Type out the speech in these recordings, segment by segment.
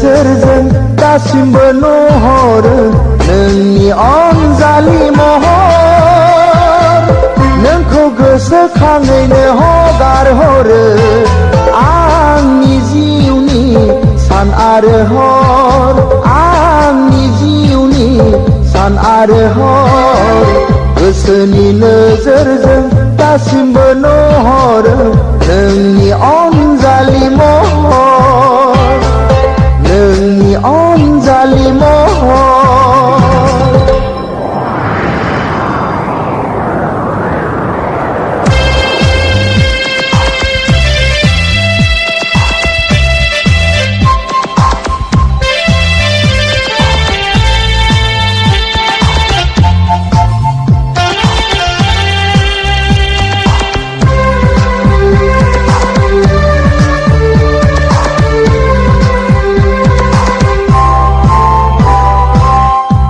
नोजोरजों दासिमबो नुहरो नोंनि अनजालि महर। नोंखौ गोसोखाङैनो हगारहरो आंनि जिउनि सान आरो हर, आंनि जिउनि सान आरो हर। गोसोनि नोजोरजों दासिमबो नुहरो नोंनि अनजालि महर, नोंनि अनजालि महर।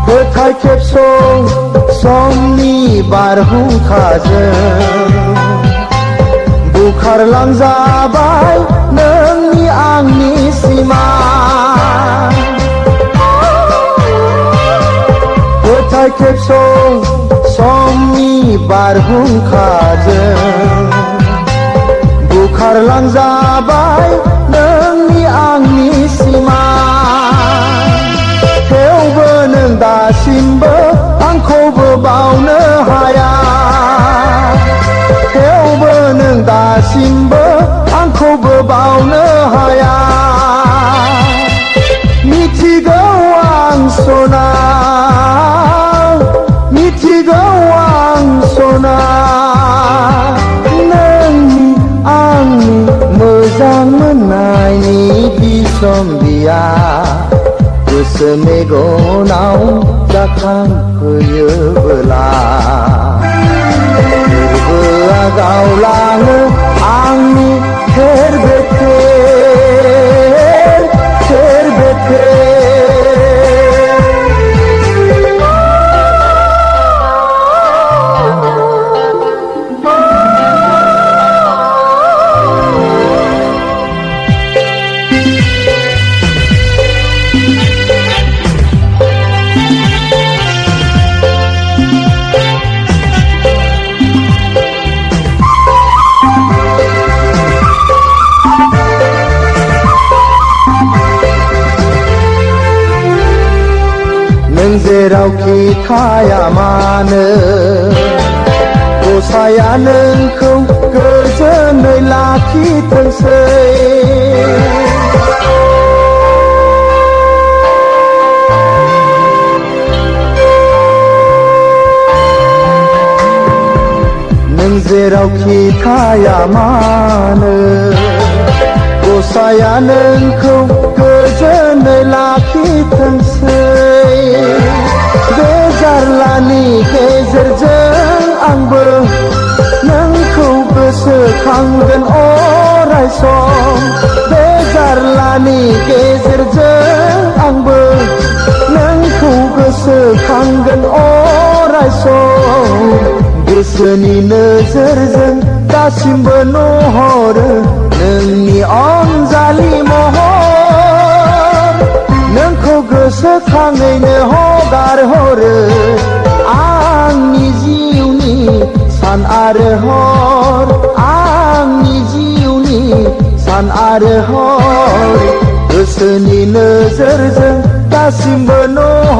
फोथाय खेबसं समनि बारहुंखाजों बुखारलांजाबाय नोंनि आंनि सिमा। फोथाय खेबसं समनि बारहुंखाजों बुखारलांजाबाय नोंनि आंनि सिमा। थेवबो नों दासिमबो आंखौबो बावनो हाया, थेवबो नों दासिमबो आंखौबो बावनो हाया। मिथिगौ आं सना, मिथिगौ आं सना, नोंनि आंनि मोजां मोननायनि बिसम्बिया गोसो मेगनाव जाखांफैयोबोला। गोरबोआ गावलाङो आंनि थेर बेथेर, थेर बेथेर। नों जेरावखि थाया मानो गसाया नोंखौ गोजोनै लाखिथोंसै। नों जेरावखि थाया मानो गसाया नोंखौ गोजोनै लाखिथोंसै। बे जारलानि गेजेरजों आंबो नोंखौ गोसोखांगोन अराय सम। बे जारलानि गेजेरजों आंबो नोंखौ गोसोखांगोन अराय सम। गोसोनि नोजोरजों दासिमबो नुहरो नोंनि अनजालि महर। नोंखौ गोसोखाङैनो हगारहरो आंनि जिउनि सान आरो हर, आंनि जिउनि सान आरो हर। गोसोनि नोजोरजों दासिमबो नुहरो